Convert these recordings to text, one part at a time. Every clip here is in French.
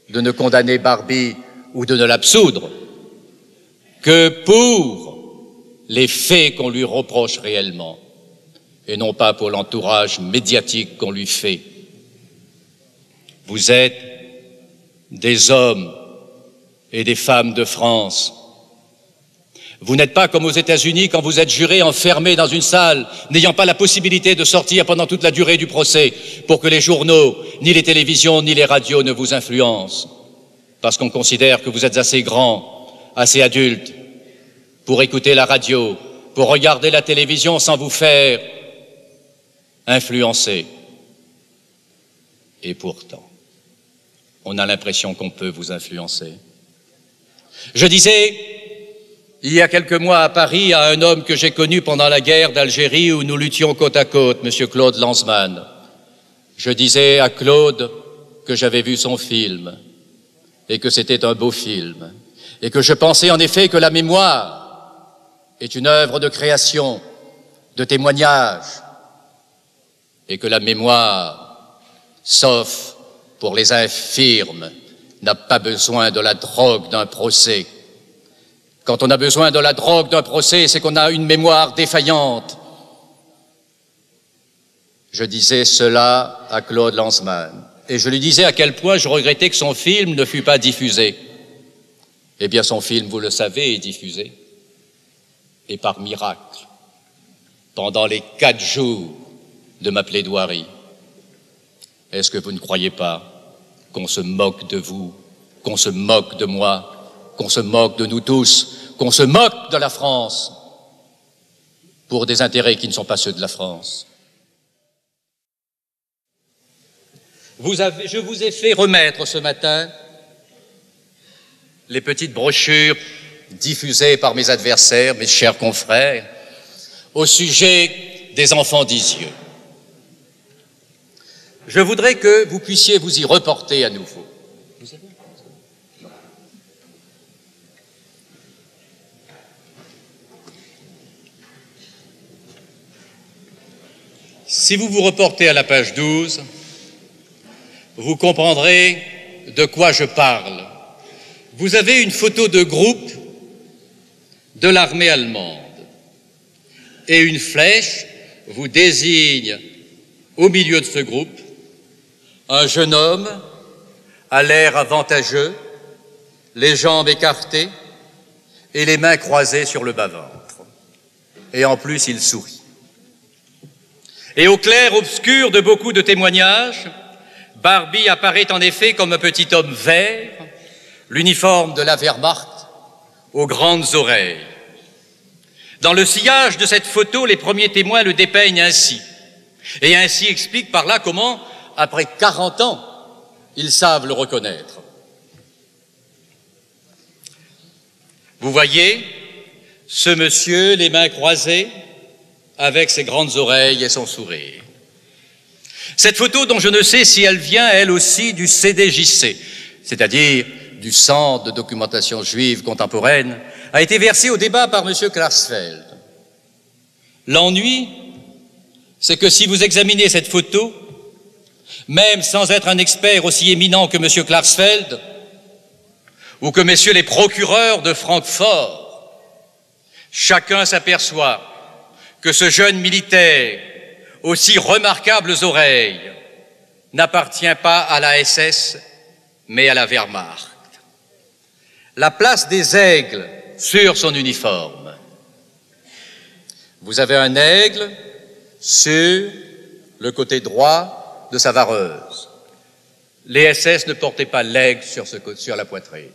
de ne condamner Barbie ou de ne l'absoudre que pour les faits qu'on lui reproche réellement, et non pas pour l'entourage médiatique qu'on lui fait. Vous êtes des hommes et des femmes de France. Vous n'êtes pas comme aux États-Unis quand vous êtes jurés enfermés dans une salle, n'ayant pas la possibilité de sortir pendant toute la durée du procès pour que les journaux, ni les télévisions, ni les radios ne vous influencent, parce qu'on considère que vous êtes assez grands, assez adultes pour écouter la radio, pour regarder la télévision sans vous faire influencer. Et pourtant, on a l'impression qu'on peut vous influencer. Je disais, il y a quelques mois à Paris, à un homme que j'ai connu pendant la guerre d'Algérie où nous luttions côte à côte, M. Claude Lanzmann. Je disais à Claude que j'avais vu son film et que c'était un beau film et que je pensais en effet que la mémoire est une œuvre de création, de témoignage et que la mémoire, sauf pour les infirmes, n'a pas besoin de la drogue d'un procès. Quand on a besoin de la drogue d'un procès, c'est qu'on a une mémoire défaillante. Je disais cela à Claude Lanzmann, et je lui disais à quel point je regrettais que son film ne fût pas diffusé. Eh bien, son film, vous le savez, est diffusé. Et par miracle, pendant les 4 jours de ma plaidoirie. Est-ce que vous ne croyez pas qu'on se moque de vous, qu'on se moque de moi, qu'on se moque de nous tous, qu'on se moque de la France pour des intérêts qui ne sont pas ceux de la France? Je vous ai fait remettre ce matin les petites brochures diffusées par mes adversaires, mes chers confrères, au sujet des enfants d'Isieux. Je voudrais que vous puissiez vous y reporter à nouveau. Si vous vous reportez à la page 12, vous comprendrez de quoi je parle. Vous avez une photo de groupe de l'armée allemande et une flèche vous désigne au milieu de ce groupe un jeune homme à l'air avantageux, les jambes écartées et les mains croisées sur le bas-ventre. Et en plus, il sourit. Et au clair-obscur de beaucoup de témoignages, Barbie apparaît en effet comme un petit homme vert, l'uniforme de la Wehrmacht, aux grandes oreilles. Dans le sillage de cette photo, les premiers témoins le dépeignent ainsi, et ainsi expliquent par là comment, après 40 ans, ils savent le reconnaître. Vous voyez, ce monsieur, les mains croisées, avec ses grandes oreilles et son sourire. Cette photo, dont je ne sais si elle vient, elle aussi, du CDJC, c'est-à-dire du Centre de documentation juive contemporaine, a été versée au débat par M. Klarsfeld. L'ennui, c'est que si vous examinez cette photo, même sans être un expert aussi éminent que M. Klarsfeld ou que messieurs les procureurs de Francfort, chacun s'aperçoit que ce jeune militaire, aussi remarquables oreilles, n'appartient pas à la SS, mais à la Wehrmacht. La place des aigles sur son uniforme. Vous avez un aigle sur le côté droit de sa vareuse. Les SS ne portaient pas l'aigle sur la poitrine.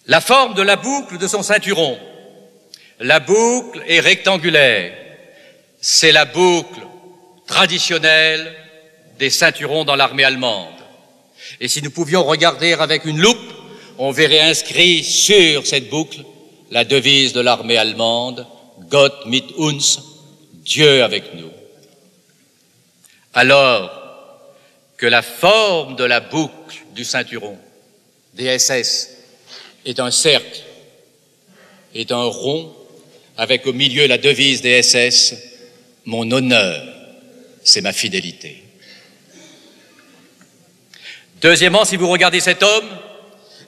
La forme de la boucle de son ceinturon. La boucle est rectangulaire. C'est la boucle traditionnelle des ceinturons dans l'armée allemande. Et si nous pouvions regarder avec une loupe, on verrait inscrit sur cette boucle la devise de l'armée allemande, Gott mit uns, Dieu avec nous. Alors que la forme de la boucle du ceinturon des SS est un cercle, est un rond, avec au milieu la devise des SS, mon honneur, c'est ma fidélité. Deuxièmement, si vous regardez cet homme,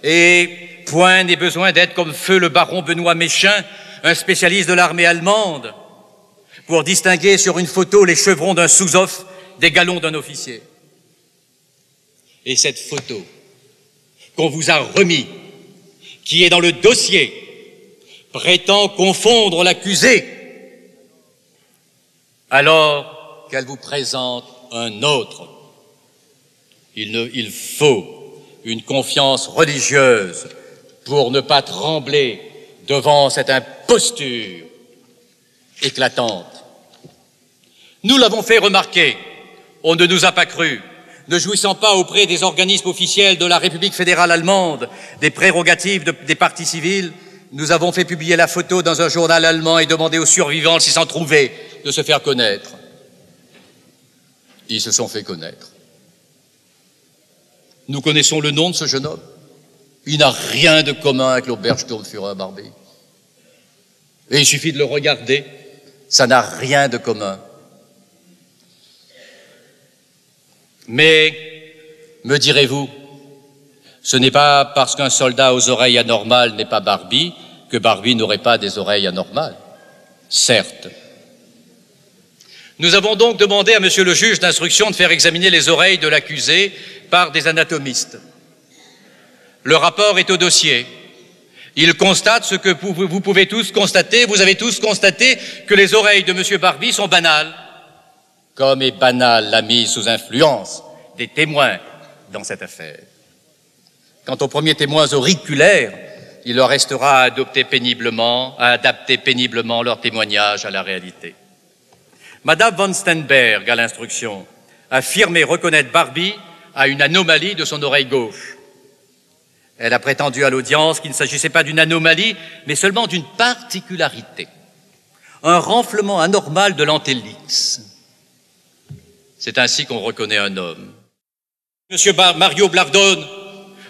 et point n'est besoin d'être comme feu le baron Benoît Méchain, un spécialiste de l'armée allemande, pour distinguer sur une photo les chevrons d'un sous-off des galons d'un officier. Et cette photo qu'on vous a remise, qui est dans le dossier, prétend confondre l'accusé, alors qu'elle vous présente un autre. Il faut une confiance religieuse pour ne pas trembler devant cette imposture éclatante. Nous l'avons fait remarquer, on ne nous a pas cru. Ne jouissant pas auprès des organismes officiels de la République fédérale allemande des prérogatives des partis civils, nous avons fait publier la photo dans un journal allemand et demandé aux survivants s'ils s'en trouvaient de se faire connaître. Ils se sont fait connaître. Nous connaissons le nom de ce jeune homme. Il n'a rien de commun avec l'Obersturmführer Barbie. Et il suffit de le regarder, ça n'a rien de commun. Mais, me direz-vous, ce n'est pas parce qu'un soldat aux oreilles anormales n'est pas Barbie que Barbie n'aurait pas des oreilles anormales. Certes. Nous avons donc demandé à monsieur le juge d'instruction de faire examiner les oreilles de l'accusé par des anatomistes. Le rapport est au dossier. Il constate ce que vous pouvez tous constater, vous avez tous constaté que les oreilles de monsieur Barbie sont banales. Comme est banale la mise sous influence des témoins dans cette affaire. Quant aux premiers témoins auriculaires, il leur restera à adapter péniblement leur témoignage à la réalité. Madame von Steinberg, à l'instruction, affirmait reconnaître Barbie à une anomalie de son oreille gauche. Elle a prétendu à l'audience qu'il ne s'agissait pas d'une anomalie, mais seulement d'une particularité. Un renflement anormal de l'antellix. C'est ainsi qu'on reconnaît un homme. Monsieur Mario Blardone,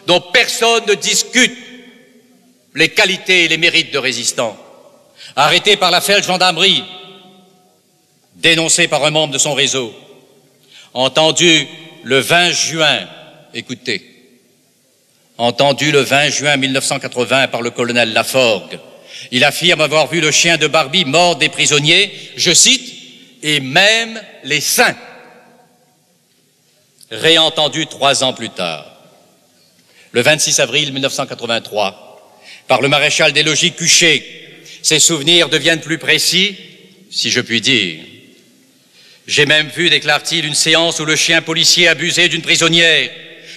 dont personne ne discute les qualités et les mérites de résistant, arrêté par la Feldgendarmerie, dénoncé par un membre de son réseau, entendu le 20 juin, écoutez, entendu le 20 juin 1980 par le colonel Laforgue. Il affirme avoir vu le chien de Barbie mordre des prisonniers, je cite, et même les seins. Réentendu 3 ans plus tard, le 26 avril 1983, par le maréchal des logis Cuchet. Ses souvenirs deviennent plus précis, si je puis dire. J'ai même vu, déclare-t-il, une séance où le chien policier abusait d'une prisonnière,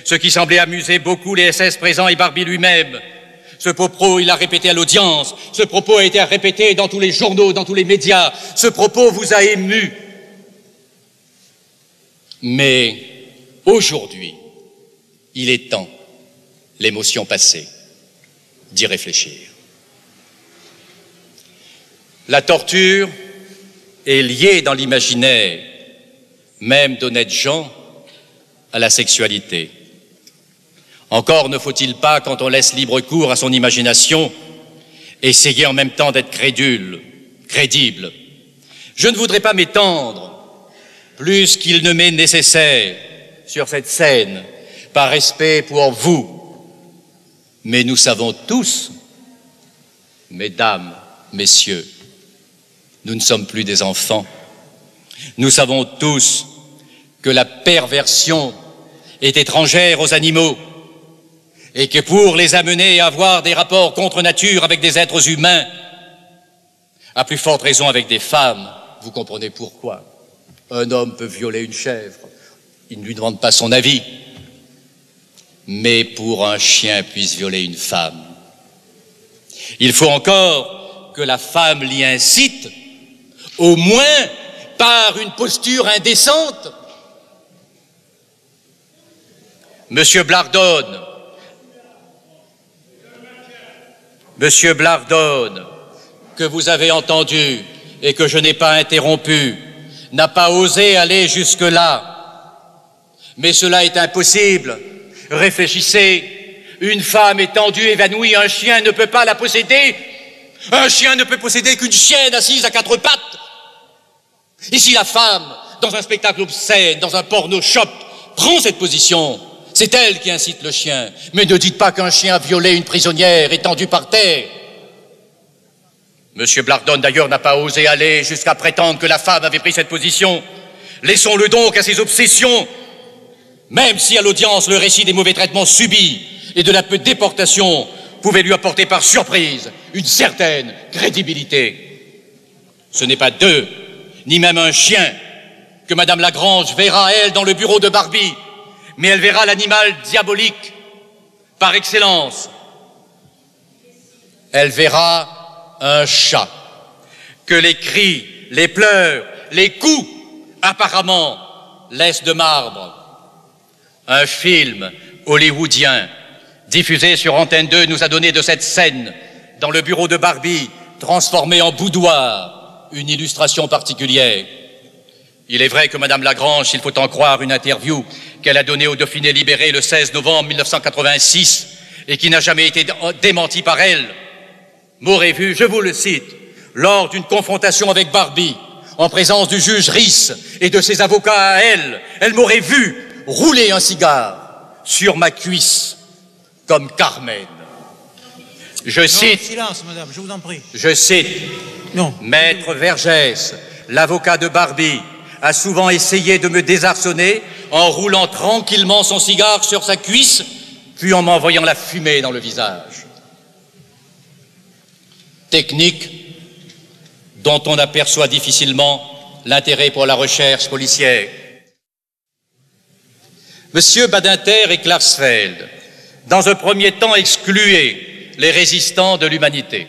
ce qui semblait amuser beaucoup les SS présents et Barbie lui-même. Ce propos, il l'a répété à l'audience. Ce propos a été répété dans tous les journaux, dans tous les médias. Ce propos vous a ému. Mais aujourd'hui, il est temps, l'émotion passée, d'y réfléchir. La torture est liée dans l'imaginaire, même d'honnêtes gens, à la sexualité. Encore ne faut-il pas, quand on laisse libre cours à son imagination, essayer en même temps d'être crédible. Je ne voudrais pas m'étendre plus qu'il ne m'est nécessaire sur cette scène, par respect pour vous. Mais nous savons tous, mesdames, messieurs, nous ne sommes plus des enfants. Nous savons tous que la perversion est étrangère aux animaux et que pour les amener à avoir des rapports contre nature avec des êtres humains, à plus forte raison avec des femmes, vous comprenez pourquoi. Un homme peut violer une chèvre, il ne lui demande pas son avis, mais pour un chien puisse violer une femme, il faut encore que la femme l'y incite, au moins par une posture indécente. Monsieur Blardone, que vous avez entendu et que je n'ai pas interrompu, n'a pas osé aller jusque-là. Mais cela est impossible. Réfléchissez. Une femme étendue, évanouie, un chien ne peut pas la posséder. Un chien ne peut posséder qu'une chienne assise à 4 pattes. Et si la femme, dans un spectacle obscène, dans un porno shop, prend cette position, C'est elle qui incite le chien. Mais ne dites pas qu'un chien a violé une prisonnière étendue par terre. Monsieur Blardone, d'ailleurs, n'a pas osé aller jusqu'à prétendre que la femme avait pris cette position. Laissons-le donc à ses obsessions, même si à l'audience, le récit des mauvais traitements subis et de la peu déportation pouvait lui apporter par surprise une certaine crédibilité. Ce n'est pas d'eux, ni même un chien, que Madame Lagrange verra, elle, dans le bureau de Barbie, mais elle verra l'animal diabolique par excellence. Elle verra un chat, que les cris, les pleurs, les coups, apparemment, laissent de marbre. Un film hollywoodien diffusé sur Antenne 2 nous a donné de cette scène dans le bureau de Barbie, transformée en boudoir, une illustration particulière. Il est vrai que Madame Lagrange, s'il faut en croire une interview qu'elle a donnée au Dauphiné Libéré le 16 novembre 1986 et qui n'a jamais été démentie par elle, m'aurait vu, je vous le cite, lors d'une confrontation avec Barbie, en présence du juge Riss et de ses avocats à elle m'aurait vu rouler un cigare sur ma cuisse comme Carmen. Je cite, silence, madame, je vous en prie. Je cite, non. Maître Vergès, l'avocat de Barbie, a souvent essayé de me désarçonner en roulant tranquillement son cigare sur sa cuisse, puis en m'envoyant la fumée dans le visage. Technique dont on aperçoit difficilement l'intérêt pour la recherche policière. Monsieur Badinter et Klarsfeld, dans un premier temps, excluez les résistants de l'humanité.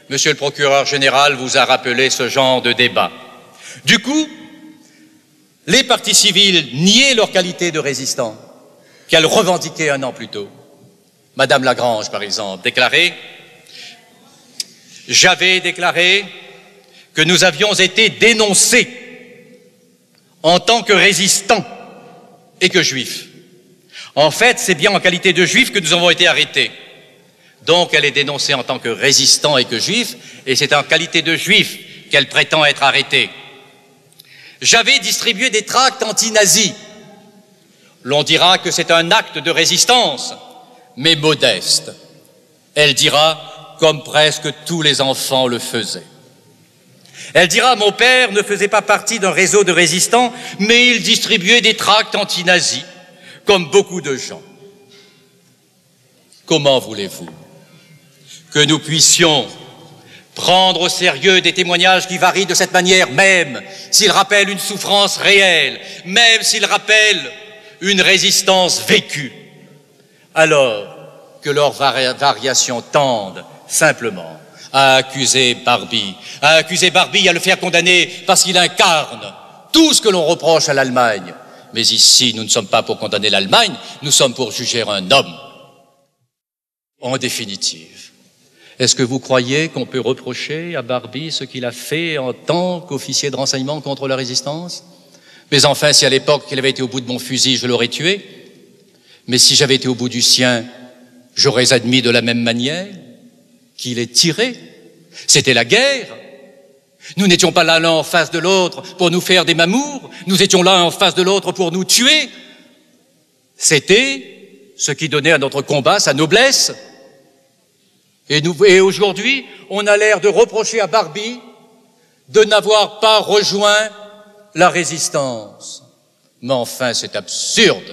Monsieur le procureur général vous a rappelé ce genre de débat. Du coup, les partis civils niaient leur qualité de résistants, qu'elles revendiquaient un an plus tôt. Madame Lagrange, par exemple, déclarait « J'avais déclaré que nous avions été dénoncés en tant que résistants et que juifs. En fait, c'est bien en qualité de juifs que nous avons été arrêtés. Donc, elle est dénoncée en tant que résistant et que juif, et c'est en qualité de juif qu'elle prétend être arrêtée. J'avais distribué des tracts anti-nazis. L'on dira que c'est un acte de résistance, mais modeste. Elle dira, comme presque tous les enfants le faisaient. Elle dira, mon père ne faisait pas partie d'un réseau de résistants, mais il distribuait des tracts anti-nazis, comme beaucoup de gens. Comment voulez-vous que nous puissions prendre au sérieux des témoignages qui varient de cette manière, même s'ils rappellent une souffrance réelle, même s'ils rappellent une résistance vécue, alors que leurs variations tendent simplement à accuser Barbie, à le faire condamner parce qu'il incarne tout ce que l'on reproche à l'Allemagne. Mais ici, nous ne sommes pas pour condamner l'Allemagne, nous sommes pour juger un homme. En définitive, est-ce que vous croyez qu'on peut reprocher à Barbie ce qu'il a fait en tant qu'officier de renseignement contre la résistance? Mais enfin, si à l'époque il avait été au bout de mon fusil, je l'aurais tué. Mais si j'avais été au bout du sien, j'aurais admis de la même manière qu'il est tiré. C'était la guerre. Nous n'étions pas là l'un en face de l'autre pour nous faire des mamours. Nous étions là en face de l'autre pour nous tuer. C'était ce qui donnait à notre combat sa noblesse. Et aujourd'hui, on a l'air de reprocher à Barbie de n'avoir pas rejoint la résistance. Mais enfin, c'est absurde.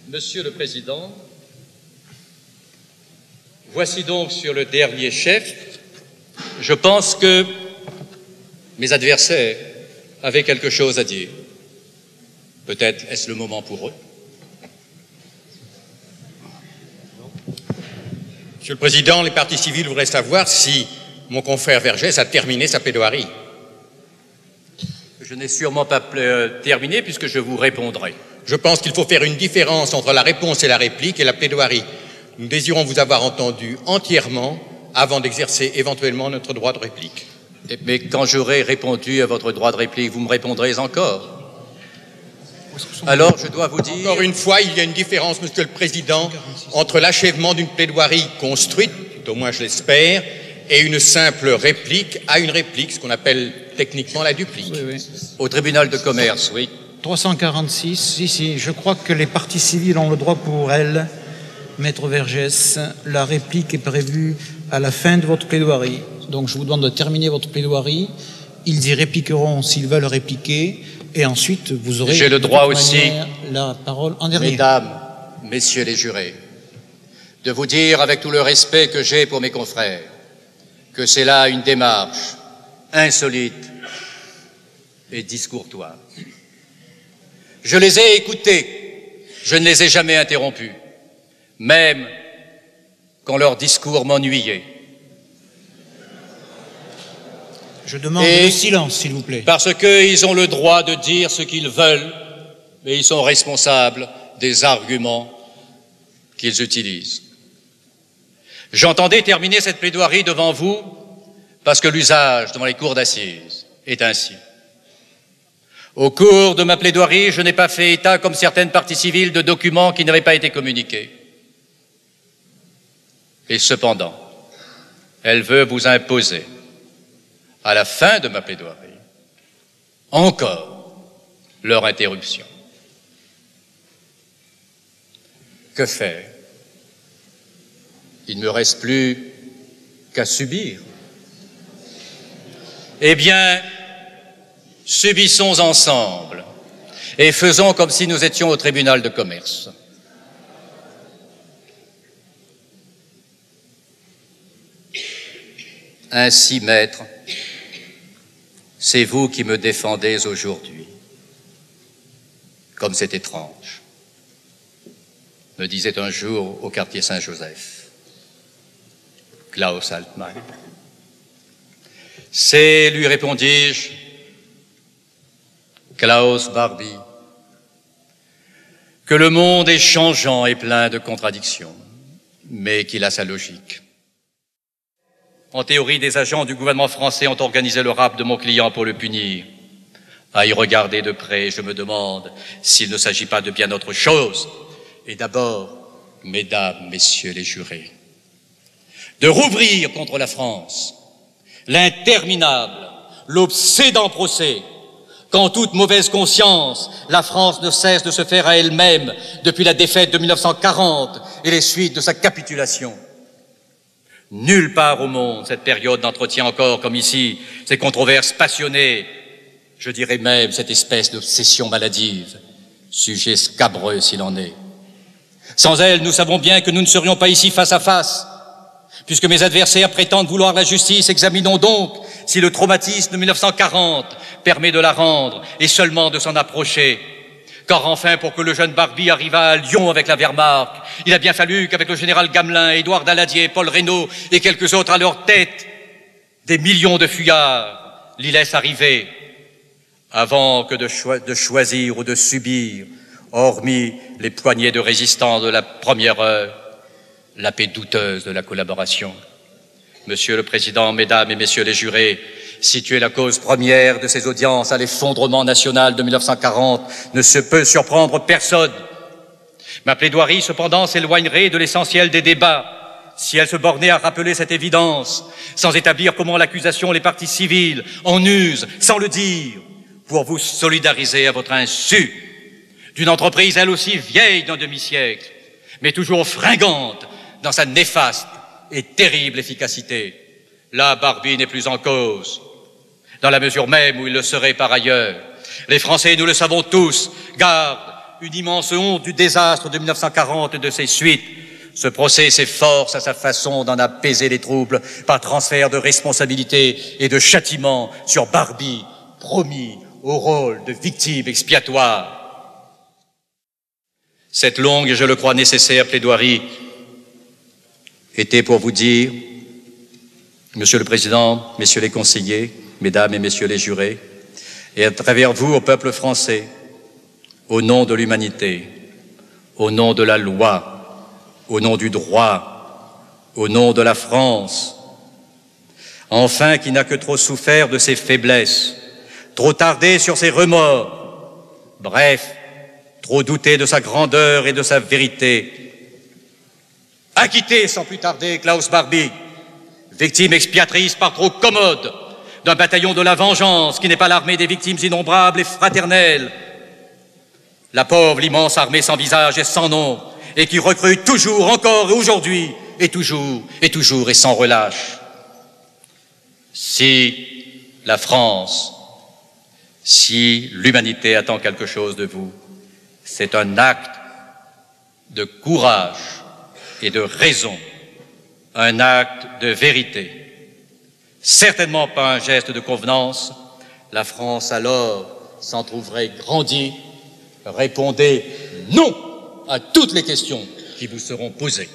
Monsieur le Président, voici donc sur le dernier chef. Je pense que mes adversaires avaient quelque chose à dire. Peut-être est-ce le moment pour eux. Monsieur le Président, les partis civils voudraient savoir si mon confrère Vergès a terminé sa plaidoirie. Je n'ai sûrement pas terminé puisque je vous répondrai. Je pense qu'il faut faire une différence entre la réponse et la réplique et la plaidoirie. Nous désirons vous avoir entendu entièrement avant d'exercer éventuellement notre droit de réplique. Mais quand j'aurai répondu à votre droit de réplique, vous me répondrez encore. Alors, je dois vous dire... Encore une fois, il y a une différence, Monsieur le Président, entre l'achèvement d'une plaidoirie construite, au moins je l'espère, et une simple réplique à une réplique, ce qu'on appelle techniquement la duplique. Oui, oui. Au tribunal de commerce, oui. 346, si, je crois que les parties civiles ont le droit pour elles, Maître Vergès, la réplique est prévue à la fin de votre plaidoirie. Donc je vous demande de terminer votre plaidoirie. Ils y répliqueront s'ils veulent répliquer, et ensuite vous aurez J'ai le droit aussi, la parole en dernier. Mesdames, Messieurs les jurés, de vous dire avec tout le respect que j'ai pour mes confrères que c'est là une démarche insolite et discourtoise. Je les ai écoutés, je ne les ai jamais interrompus, même quand leur discours m'ennuyait. Je demande le silence, s'il vous plaît. Parce qu'ils ont le droit de dire ce qu'ils veulent, mais ils sont responsables des arguments qu'ils utilisent. J'entendais terminer cette plaidoirie devant vous parce que l'usage devant les cours d'assises est ainsi. Au cours de ma plaidoirie, je n'ai pas fait état, comme certaines parties civiles, de documents qui n'avaient pas été communiqués. Et cependant, elle veut vous imposer, à la fin de ma plaidoirie, encore leur interruption. Que faire? Il ne me reste plus qu'à subir. Eh bien, subissons ensemble et faisons comme si nous étions au tribunal de commerce. Ainsi, maître, c'est vous qui me défendez aujourd'hui. Comme c'est étrange, me disait un jour au quartier Saint-Joseph Klaus Altmann. C'est, lui répondis-je, Klaus Barbie, que le monde est changeant et plein de contradictions, mais qu'il a sa logique. En théorie, des agents du gouvernement français ont organisé le rapt de mon client pour le punir. À y regarder de près, je me demande s'il ne s'agit pas de bien autre chose. Et d'abord, mesdames, messieurs les jurés, de rouvrir contre la France l'interminable, l'obsédant procès, qu'en toute mauvaise conscience, la France ne cesse de se faire à elle-même depuis la défaite de 1940 et les suites de sa capitulation. Nulle part au monde cette période n'entretient encore, comme ici, ces controverses passionnées, je dirais même cette espèce d'obsession maladive, sujet scabreux s'il en est. Sans elle, nous savons bien que nous ne serions pas ici face à face. Puisque mes adversaires prétendent vouloir la justice, examinons donc si le traumatisme de 1940 permet de la rendre et seulement de s'en approcher. Car enfin, pour que le jeune Barbie arrivât à Lyon avec la Wehrmacht, il a bien fallu qu'avec le général Gamelin, Édouard Daladier, Paul Reynaud et quelques autres à leur tête, des millions de fuyards l'y laissent arriver, avant que de choisir ou de subir, hormis les poignées de résistants de la première heure, la paix douteuse de la collaboration. Monsieur le Président, Mesdames et Messieurs les jurés, situer la cause première de ces audiences à l'effondrement national de 1940 ne se peut surprendre personne. Ma plaidoirie, cependant, s'éloignerait de l'essentiel des débats si elle se bornait à rappeler cette évidence, sans établir comment l'accusation et les parties civiles en usent, sans le dire, pour vous solidariser à votre insu d'une entreprise elle aussi vieille d'un demi-siècle, mais toujours fringante dans sa néfaste et terrible efficacité. Là, Barbie n'est plus en cause, dans la mesure même où il le serait par ailleurs. Les Français, nous le savons tous, gardent une immense honte du désastre de 1940 et de ses suites. Ce procès s'efforce à sa façon d'en apaiser les troubles par transfert de responsabilité et de châtiment sur Barbie, promis au rôle de victime expiatoire. Cette longue et, je le crois, nécessaire plaidoirie était pour vous dire, Monsieur le Président, Messieurs les conseillers, Mesdames et Messieurs les jurés, et à travers vous au peuple français, au nom de l'humanité, au nom de la loi, au nom du droit, au nom de la France, enfin qui n'a que trop souffert de ses faiblesses, trop tardé sur ses remords, bref, trop douté de sa grandeur et de sa vérité. Acquittez sans plus tarder Klaus Barbie, victime expiatrice par trop commode d'un bataillon de la vengeance qui n'est pas l'armée des victimes innombrables et fraternelles. La pauvre, l'immense armée sans visage et sans nom, et qui recrute toujours, encore et aujourd'hui, et toujours et sans relâche. Si la France, si l'humanité attend quelque chose de vous, c'est un acte de courage et de raison, un acte de vérité. Certainement pas un geste de convenance. La France alors s'en trouverait grandie. Répondez non à toutes les questions qui vous seront posées.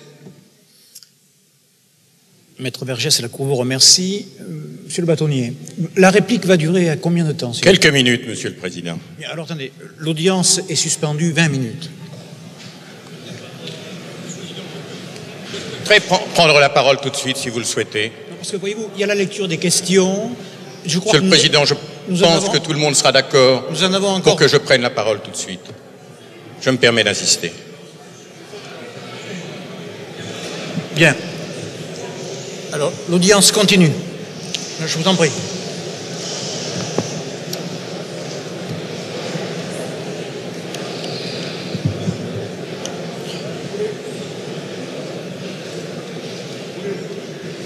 Maître Vergès, la Cour vous remercie. Monsieur le bâtonnier, la réplique va durer à combien de temps? Quelques minutes, Monsieur le Président. Bien, alors attendez, l'audience est suspendue 20 minutes. Je vais prendre la parole tout de suite, si vous le souhaitez. Non, parce que voyez-vous, il y a la lecture des questions. Je crois Monsieur le Président, je pense que tout le monde sera d'accord pour que je prenne la parole tout de suite. Je me permets d'insister. Bien. Alors, l'audience continue. Je vous en prie.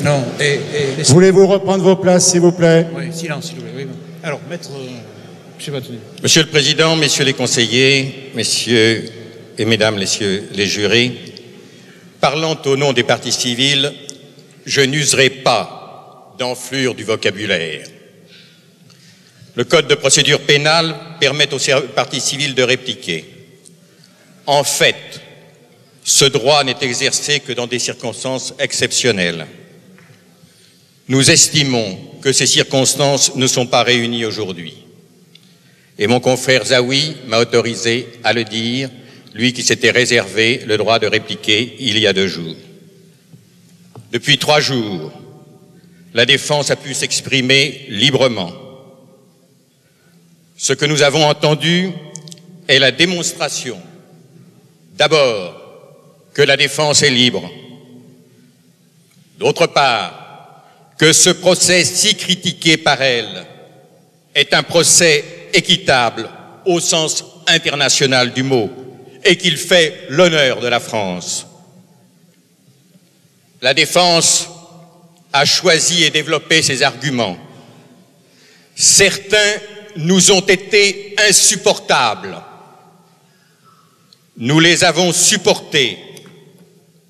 Non, Voulez-vous reprendre vos places, s'il vous plaît? Oui, silence, s'il vous plaît. Oui. Alors, maître... Monsieur Bâtonnier. Monsieur le Président, messieurs les conseillers, messieurs et mesdames, messieurs les jurés, parlant au nom des parties civiles, je n'userai pas d'enflure du vocabulaire. Le Code de procédure pénale permet aux parties civiles de répliquer. En fait, ce droit n'est exercé que dans des circonstances exceptionnelles. Nous estimons que ces circonstances ne sont pas réunies aujourd'hui. Et mon confrère Zaoui m'a autorisé à le dire, lui qui s'était réservé le droit de répliquer il y a 2 jours. Depuis 3 jours, la défense a pu s'exprimer librement. Ce que nous avons entendu est la démonstration, d'abord, que la défense est libre. D'autre part, que ce procès si critiqué par elle est un procès équitable au sens international du mot et qu'il fait l'honneur de la France. La défense a choisi et développé ses arguments. Certains nous ont été insupportables. Nous les avons supportés.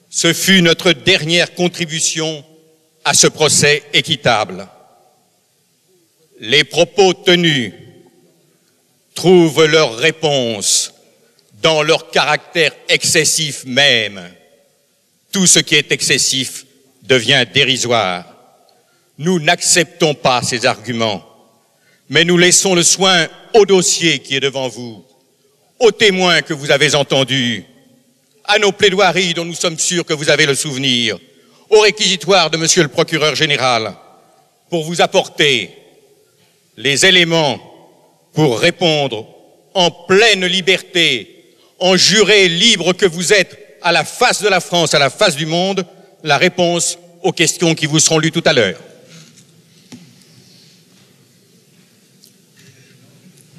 Ce fut notre dernière contribution à ce procès équitable. Les propos tenus trouvent leur réponse dans leur caractère excessif même. Tout ce qui est excessif devient dérisoire. Nous n'acceptons pas ces arguments, mais nous laissons le soin au dossier qui est devant vous, aux témoins que vous avez entendus, à nos plaidoiries dont nous sommes sûrs que vous avez le souvenir, au réquisitoire de Monsieur le procureur général, pour vous apporter les éléments pour répondre en pleine liberté, en juré libre que vous êtes à la face de la France, à la face du monde, la réponse aux questions qui vous seront lues tout à l'heure.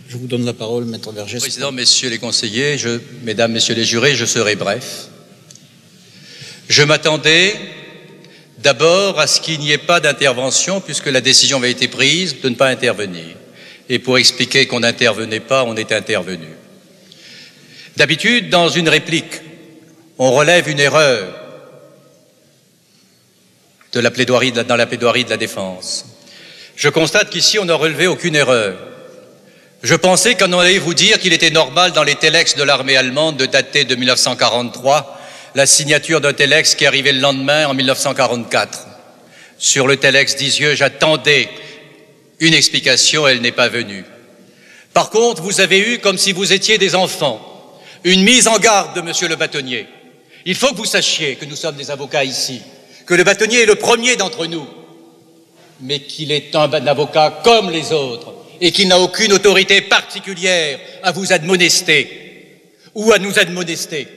Je vous donne la parole, maître Vergès. Président, messieurs les conseillers, mesdames, messieurs les jurés, je serai bref. Je m'attendais d'abord à ce qu'il n'y ait pas d'intervention, puisque la décision avait été prise de ne pas intervenir. Et pour expliquer qu'on n'intervenait pas, on est intervenu. D'habitude, dans une réplique, on relève une erreur dans la plaidoirie de la défense. Je constate qu'ici, on n'a relevé aucune erreur. Je pensais qu'on allait vous dire qu'il était normal dans les télex de l'armée allemande de dater de 1943 la signature d'un télex qui arrivait le lendemain en 1944. Sur le télex d'Isieux, j'attendais une explication, elle n'est pas venue. Par contre, vous avez eu, comme si vous étiez des enfants, une mise en garde de Monsieur le bâtonnier. Il faut que vous sachiez que nous sommes des avocats ici, que le bâtonnier est le premier d'entre nous, mais qu'il est un avocat comme les autres et qu'il n'a aucune autorité particulière à vous admonester ou à nous admonester.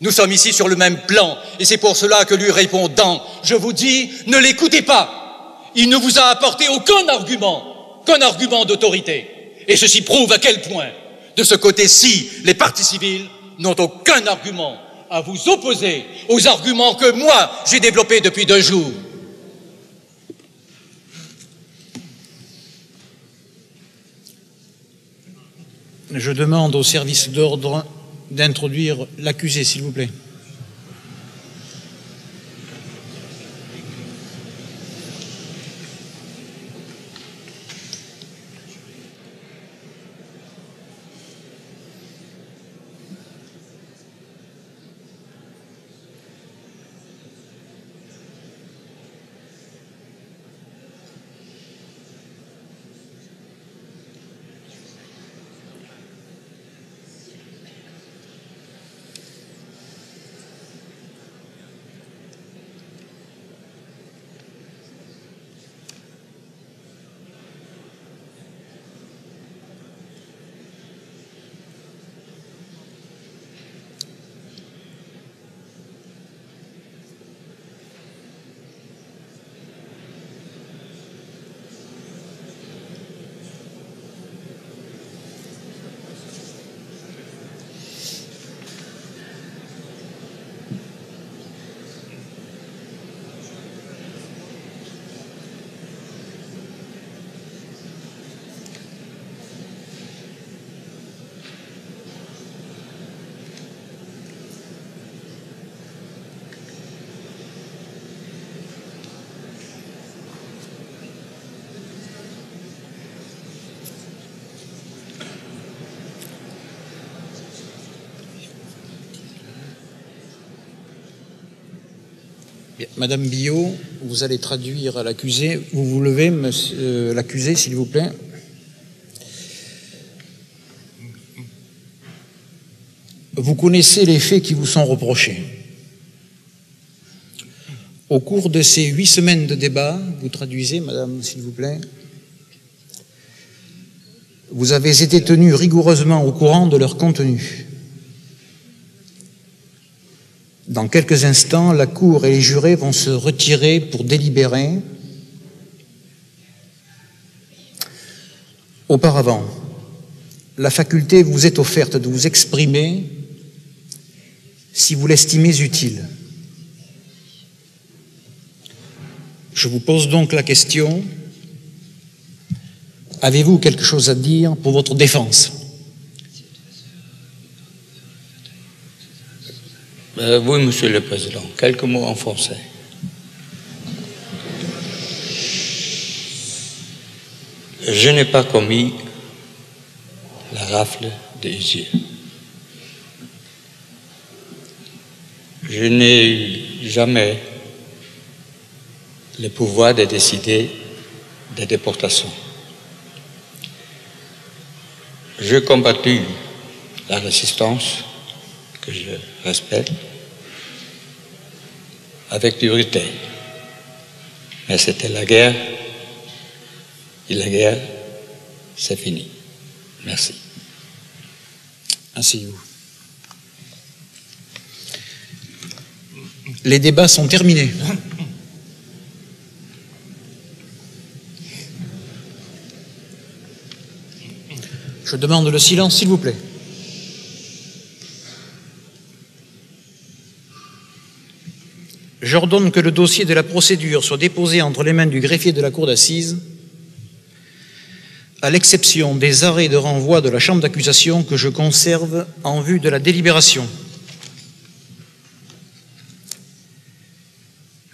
Nous sommes ici sur le même plan, et c'est pour cela que lui répondant, je vous dis, ne l'écoutez pas. Il ne vous a apporté aucun argument d'autorité. Et ceci prouve à quel point, de ce côté-ci, les partis civils n'ont aucun argument à vous opposer aux arguments que moi, j'ai développés depuis 2 jours. Je demande au service d'ordre d'introduire l'accusé, s'il vous plaît. Madame Billot, vous allez traduire à l'accusé. Vous vous levez, l'accusé, s'il vous plaît. Vous connaissez les faits qui vous sont reprochés. Au cours de ces 8 semaines de débat, vous traduisez, madame, s'il vous plaît, vous avez été tenu rigoureusement au courant de leur contenu. Dans quelques instants, la Cour et les jurés vont se retirer pour délibérer. Auparavant, la faculté vous est offerte de vous exprimer si vous l'estimez utile. Je vous pose donc la question, avez-vous quelque chose à dire pour votre défense ? Oui, Monsieur le Président. Quelques mots en français. Je n'ai pas commis la rafle des yeux. Je n'ai eu jamais le pouvoir de décider des déportations. J'ai combattu la résistance, que je respecte, avec dureté. Mais c'était la guerre, et la guerre, c'est fini. Merci. Asseyez-vous. Les débats sont terminés. Je demande le silence, s'il vous plaît. J'ordonne que le dossier de la procédure soit déposé entre les mains du greffier de la cour d'assises, à l'exception des arrêts de renvoi de la chambre d'accusation que je conserve en vue de la délibération.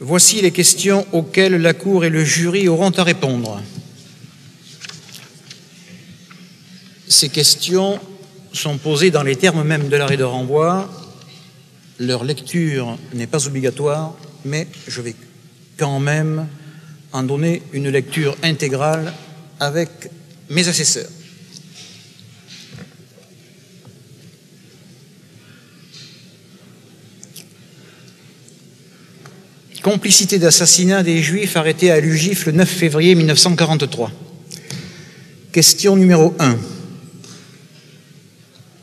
Voici les questions auxquelles la Cour et le jury auront à répondre. Ces questions sont posées dans les termes mêmes de l'arrêt de renvoi. Leur lecture n'est pas obligatoire, mais je vais quand même en donner une lecture intégrale avec mes assesseurs. Complicité d'assassinat des Juifs arrêtés à l'UGIF le 9 février 1943. Question numéro 1.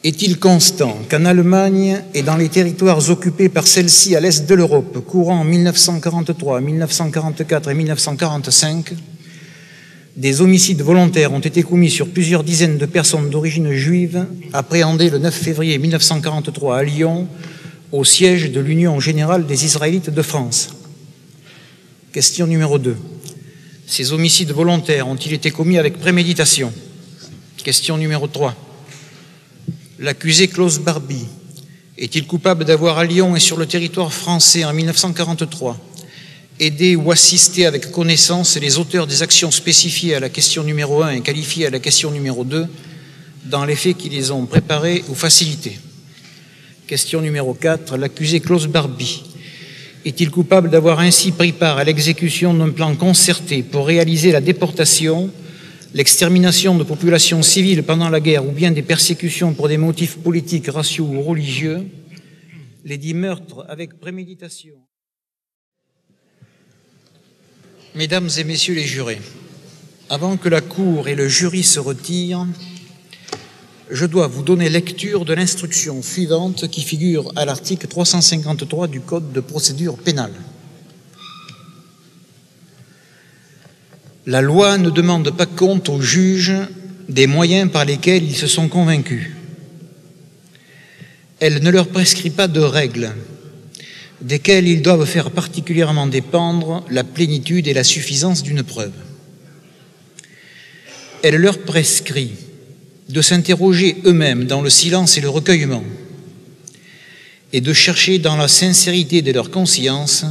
Est-il constant qu'en Allemagne et dans les territoires occupés par celle-ci à l'est de l'Europe, courant 1943, 1944 et 1945, des homicides volontaires ont été commis sur plusieurs dizaines de personnes d'origine juive, appréhendées le 9 février 1943 à Lyon, au siège de l'Union générale des Israélites de France? Question numéro 2. Ces homicides volontaires ont-ils été commis avec préméditation? Question numéro 3. L'accusé Klaus Barbie est-il coupable d'avoir à Lyon et sur le territoire français en 1943 aidé ou assisté avec connaissance les auteurs des actions spécifiées à la question numéro 1 et qualifiées à la question numéro 2 dans les faits qui les ont préparés ou facilités? Question numéro 4. L'accusé Klaus Barbie est-il coupable d'avoir ainsi pris part à l'exécution d'un plan concerté pour réaliser la déportation, l'extermination de populations civiles pendant la guerre ou bien des persécutions pour des motifs politiques, raciaux ou religieux, les dits meurtres avec préméditation? Mesdames et messieurs les jurés, avant que la Cour et le jury se retirent, je dois vous donner lecture de l'instruction suivante qui figure à l'article 353 du Code de procédure pénale. La loi ne demande pas compte aux juges des moyens par lesquels ils se sont convaincus. Elle ne leur prescrit pas de règles, desquelles ils doivent faire particulièrement dépendre la plénitude et la suffisance d'une preuve. Elle leur prescrit de s'interroger eux-mêmes dans le silence et le recueillement, et de chercher dans la sincérité de leur conscience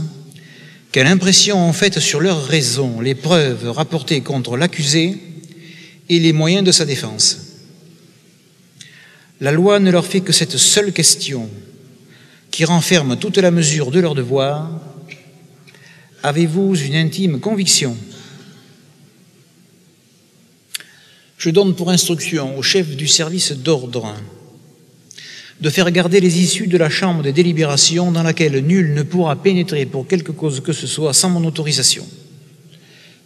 quelle impression ont faite sur leur raison les preuves rapportées contre l'accusé et les moyens de sa défense. La loi ne leur fait que cette seule question qui renferme toute la mesure de leur devoir. Avez-vous une intime conviction? Je donne pour instruction au chef du service d'ordre de faire garder les issues de la chambre des délibérations dans laquelle nul ne pourra pénétrer pour quelque cause que ce soit sans mon autorisation.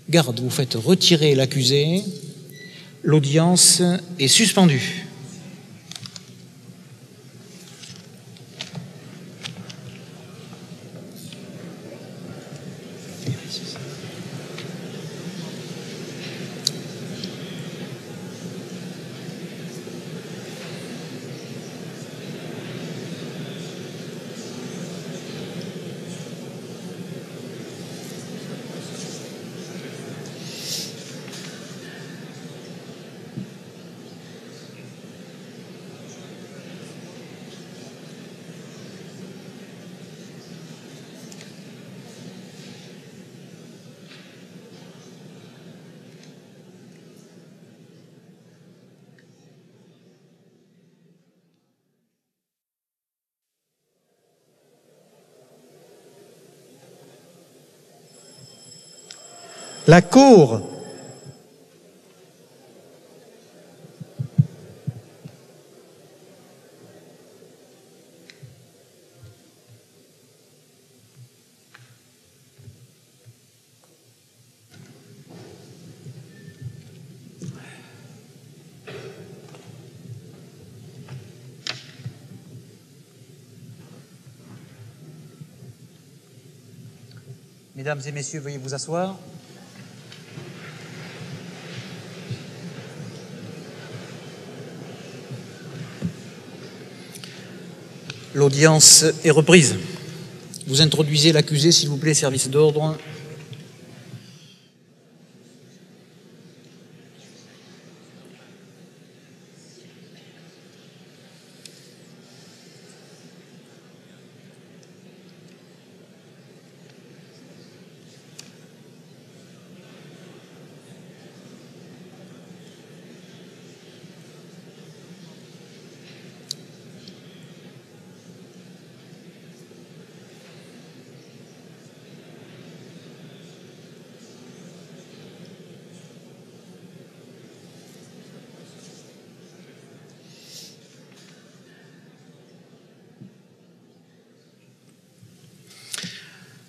Garde, vous faites retirer l'accusé. L'audience est suspendue. La Cour. Mesdames et messieurs, veuillez vous asseoir. L'audience est reprise. Vous introduisez l'accusé, s'il vous plaît, service d'ordre.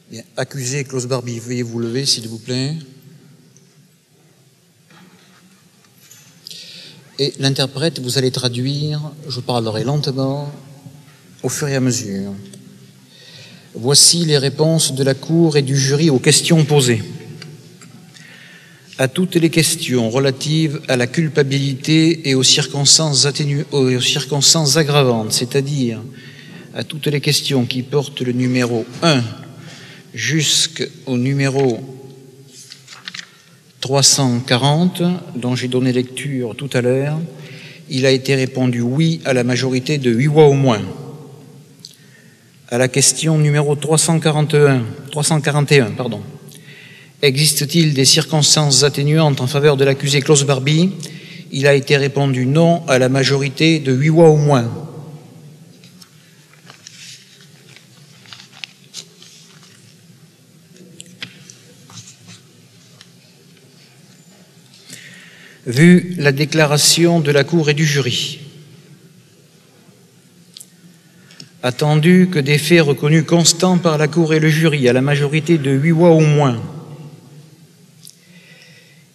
Bien. Accusé Klaus Barbie, veuillez vous lever, s'il vous plaît. Et l'interprète, vous allez traduire, je parlerai lentement, au fur et à mesure. Voici les réponses de la Cour et du jury aux questions posées. À toutes les questions relatives à la culpabilité et aux circonstances aggravantes, c'est-à-dire à toutes les questions qui portent le numéro 1 jusqu'au numéro 340, dont j'ai donné lecture tout à l'heure, il a été répondu oui à la majorité de 8 voix au moins. À la question numéro 341, existe-t-il des circonstances atténuantes en faveur de l'accusé Klaus Barbie? Il a été répondu non à la majorité de 8 voix au moins. Vu la déclaration de la Cour et du jury, attendu que des faits reconnus constants par la Cour et le jury à la majorité de 8 voix au moins,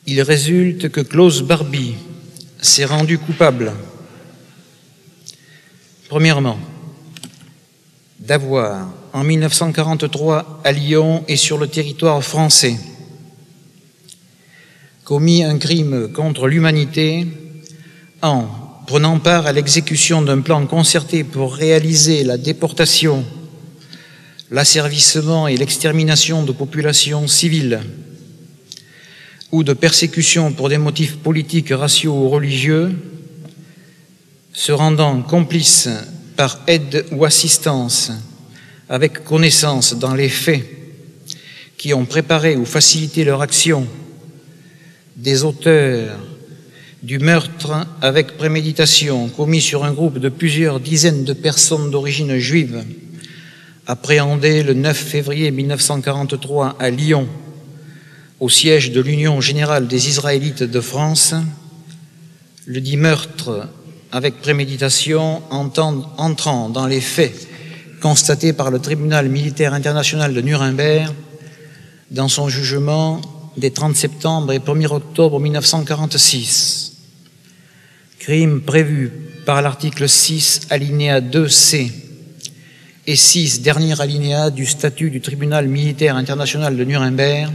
il résulte que Klaus Barbie s'est rendu coupable, premièrement, d'avoir, en 1943, à Lyon et sur le territoire français, commis un crime contre l'humanité en prenant part à l'exécution d'un plan concerté pour réaliser la déportation, l'asservissement et l'extermination de populations civiles ou de persécution pour des motifs politiques, raciaux ou religieux, se rendant complice par aide ou assistance avec connaissance dans les faits qui ont préparé ou facilité leur action des auteurs du meurtre avec préméditation commis sur un groupe de plusieurs dizaines de personnes d'origine juive, appréhendées le 9 février 1943 à Lyon, au siège de l'Union générale des Israélites de France, le dit meurtre avec préméditation entrant dans les faits constatés par le tribunal militaire international de Nuremberg dans son jugement des 30 septembre et 1er octobre 1946. Crime prévu par l'article 6, alinéa 2C et 6, dernier alinéa du statut du tribunal militaire international de Nuremberg,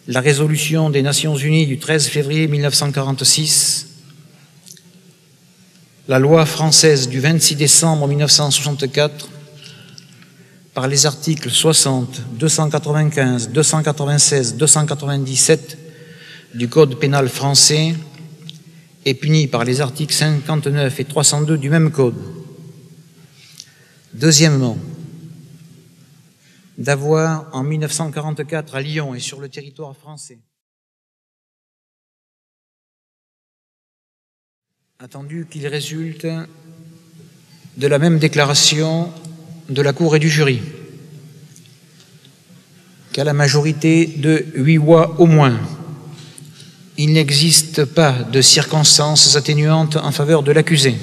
la résolution des Nations Unies du 13 février 1946, la loi française du 26 décembre 1964, par les articles 60, 295, 296, 297 du Code pénal français et puni par les articles 59 et 302 du même Code. Deuxièmement, d'avoir, en 1944 à Lyon et sur le territoire français, attendu qu'il résulte de la même déclaration de la Cour et du jury, qu'à la majorité de 8 voix au moins, il n'existe pas de circonstances atténuantes en faveur de l'accusé.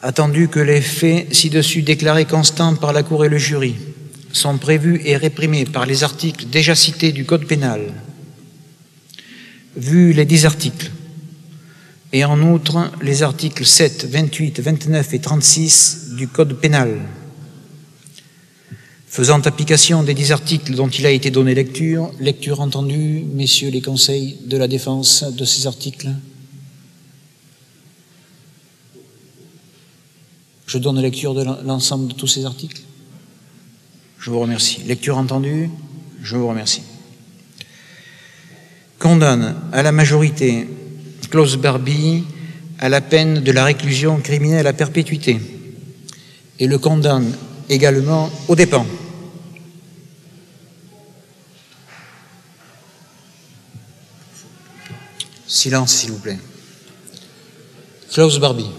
Attendu que les faits ci-dessus déclarés constants par la Cour et le jury sont prévus et réprimés par les articles déjà cités du Code pénal, vu les 10 articles, et en outre les articles 7, 28, 29 et 36 du Code pénal. Faisant application des 10 articles dont il a été donné lecture entendue, messieurs les conseils de la défense de ces articles. Je donne lecture de l'ensemble de tous ces articles. Je vous remercie. Lecture entendue, je vous remercie. Condamne à la majorité Klaus Barbie à la peine de la réclusion criminelle à perpétuité et le condamne également aux dépens. Silence, s'il vous plaît. Klaus Barbie,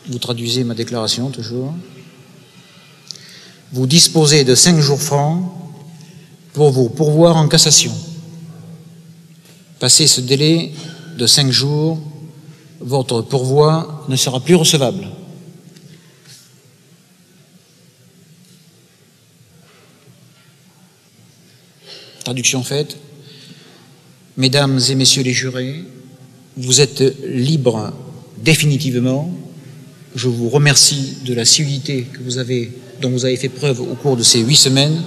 vous traduisez ma déclaration toujours. Vous disposez de 5 jours francs pour vous pourvoir en cassation. Passé ce délai de 5 jours, votre pourvoi ne sera plus recevable. Traduction faite. Mesdames et messieurs les jurés, vous êtes libres définitivement. Je vous remercie de la civilité dont vous avez fait preuve au cours de ces 8 semaines.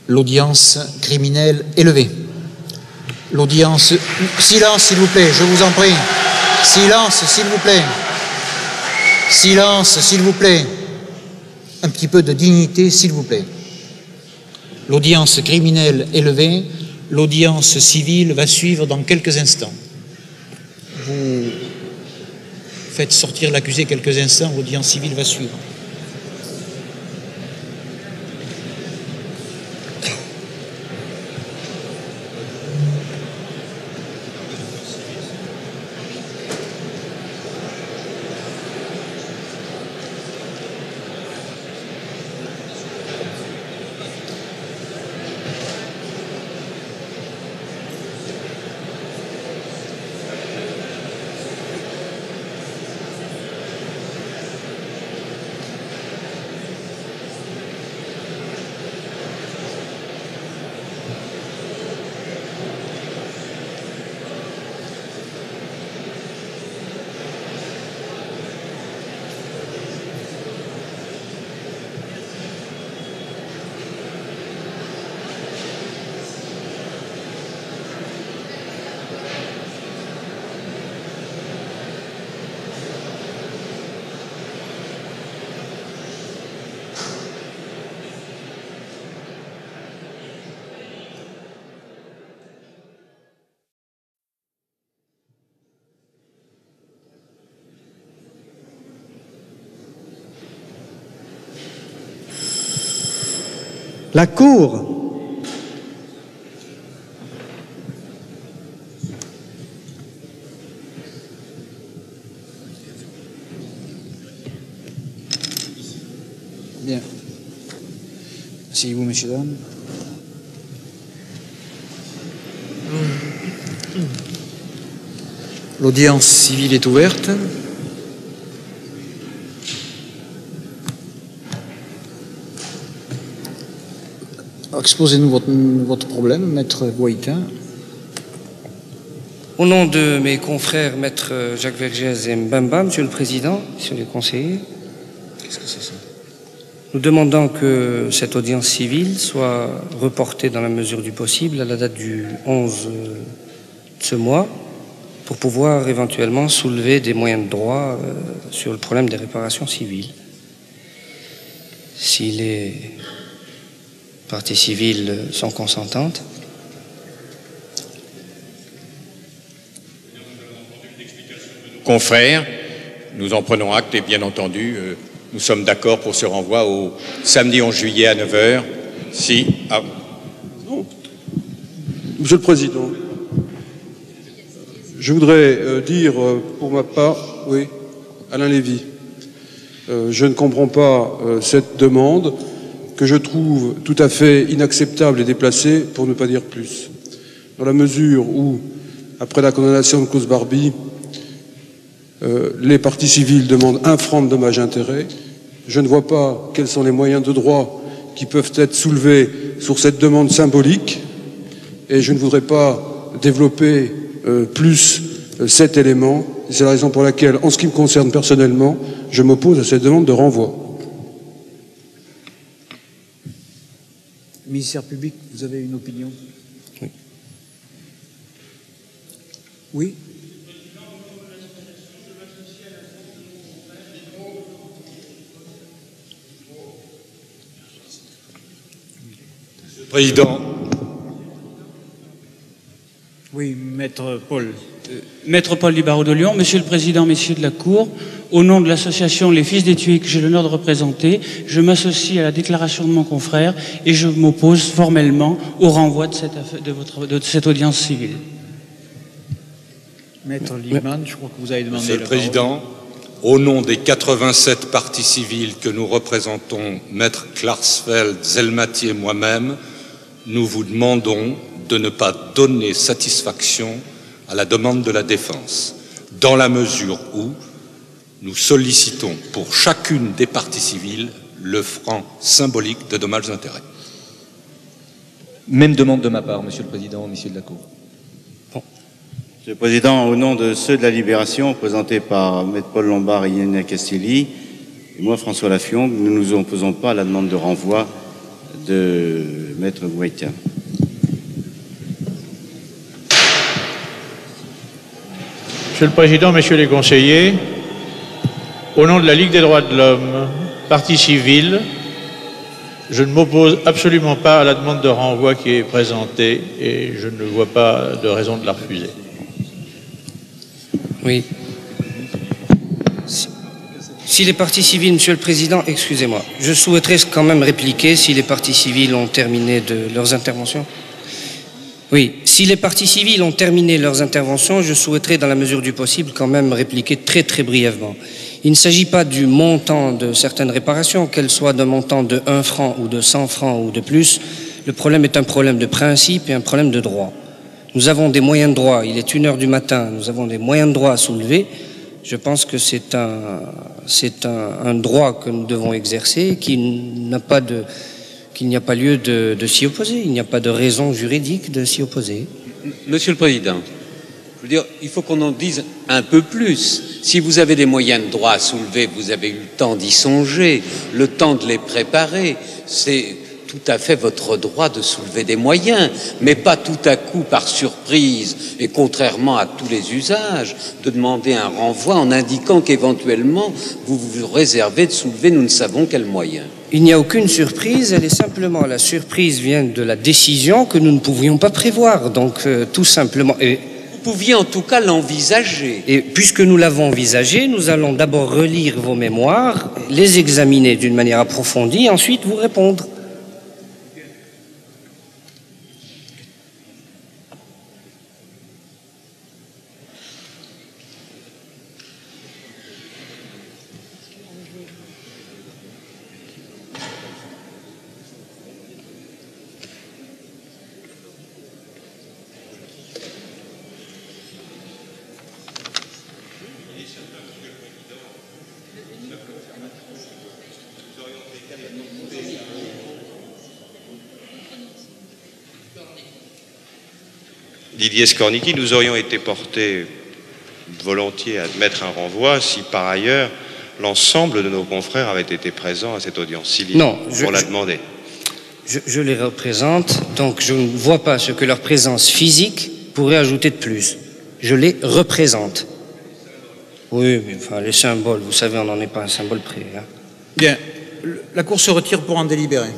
L'audience criminelle est levée. L'audience... Silence, s'il vous plaît, je vous en prie. Silence, s'il vous plaît. Silence, s'il vous plaît. Un petit peu de dignité, s'il vous plaît. L'audience criminelle est levée. L'audience civile va suivre dans quelques instants. Vous faites sortir l'accusé quelques instants, l'audience civile va suivre. La Cour Bien. Asseyez-vous, messieurs, dames. L'audience civile est ouverte. Exposez-nous votre problème, maître Boïtin. Au nom de mes confrères, maître Jacques Vergès et Mbemba, monsieur le président, messieurs les conseillers, Qu'est-ce que c'est ça? nous demandons que cette audience civile soit reportée dans la mesure du possible à la date du 11 de ce mois pour pouvoir éventuellement soulever des moyens de droit sur le problème des réparations civiles. Si les parties civiles sont consentantes. Confrères, nous en prenons acte et bien entendu, nous sommes d'accord pour ce renvoi au samedi 11 juillet à 9 h. Si. Ah. Monsieur le Président, je voudrais dire pour ma part, oui, Alain Lévy, je ne comprends pas cette demande que je trouve tout à fait inacceptable et déplacée, pour ne pas dire plus. Dans la mesure où, après la condamnation de cause Barbie, les parties civiles demandent un franc de dommages-intérêts, je ne vois pas quels sont les moyens de droit qui peuvent être soulevés sur cette demande symbolique, et je ne voudrais pas développer plus cet élément. C'est la raison pour laquelle, en ce qui me concerne personnellement, je m'oppose à cette demande de renvoi. Ministère public, vous avez une opinion? Oui. Oui? Président. Oui, maître Paul. Maître Paul du barreau de Lyon, Monsieur le Président, Messieurs de la Cour, au nom de l'association Les Fils des Tués que j'ai l'honneur de représenter, je m'associe à la déclaration de mon confrère et je m'oppose formellement au renvoi de cette audience civile. Maître Liebman, je crois que vous avez demandé Monsieur le Président, au nom des 87 parties civiles que nous représentons, Maître Klarsfeld, Zelmati et moi-même, nous vous demandons de ne pas donner satisfaction à la demande de la défense, dans la mesure où nous sollicitons pour chacune des parties civiles le franc symbolique de dommages-intérêts. Même demande de ma part, Monsieur le Président, Messieurs de la Cour. Monsieur le Président, au nom de ceux de la Libération, présentés par Maître Paul Lombard et Yannick Castelli, et moi, François Laffion, nous ne nous opposons pas à la demande de renvoi de Maître Bouaïtia. Monsieur le Président, Messieurs les conseillers, au nom de la Ligue des droits de l'homme, partie civile, je ne m'oppose absolument pas à la demande de renvoi qui est présentée et je ne vois pas de raison de la refuser. Oui. Si les parties civiles, Monsieur le Président, excusez-moi, je souhaiterais quand même répliquer si les parties civiles ont terminé de leurs interventions. Oui, si les parties civiles ont terminé leurs interventions, je souhaiterais, dans la mesure du possible, quand même répliquer très très brièvement. Il ne s'agit pas du montant de certaines réparations, qu'elles soient d'un montant de 1 franc ou de 100 francs ou de plus. Le problème est un problème de principe et un problème de droit. Nous avons des moyens de droit, il est 1h du matin, nous avons des moyens de droit à soulever. Je pense que c'est un droit que nous devons exercer, qu'il n'y a pas lieu de s'y opposer, il n'y a pas de raison juridique de s'y opposer. Monsieur le Président, je veux dire, il faut qu'on en dise un peu plus. Si vous avez des moyens de droit à soulever, vous avez eu le temps d'y songer, le temps de les préparer, c'est tout à fait votre droit de soulever des moyens, mais pas tout à coup par surprise et contrairement à tous les usages, de demander un renvoi en indiquant qu'éventuellement vous vous réservez de soulever nous ne savons quels moyens. Il n'y a aucune surprise, elle est simplement, la surprise vient de la décision que nous ne pouvions pas prévoir, donc tout simplement. Vous pouviez en tout cas l'envisager. Et puisque nous l'avons envisagé, nous allons d'abord relire vos mémoires, les examiner d'une manière approfondie, ensuite vous répondre. Didier Scornicchi, nous aurions été portés volontiers à admettre un renvoi si par ailleurs l'ensemble de nos confrères avaient été présents à cette audience civile pour la demander. Je les représente, donc je ne vois pas ce que leur présence physique pourrait ajouter de plus. Je les représente. Oui, mais enfin, les symboles, vous savez, on n'en est pas un symbole près. Hein. Bien, la Cour se retire pour en délibérer.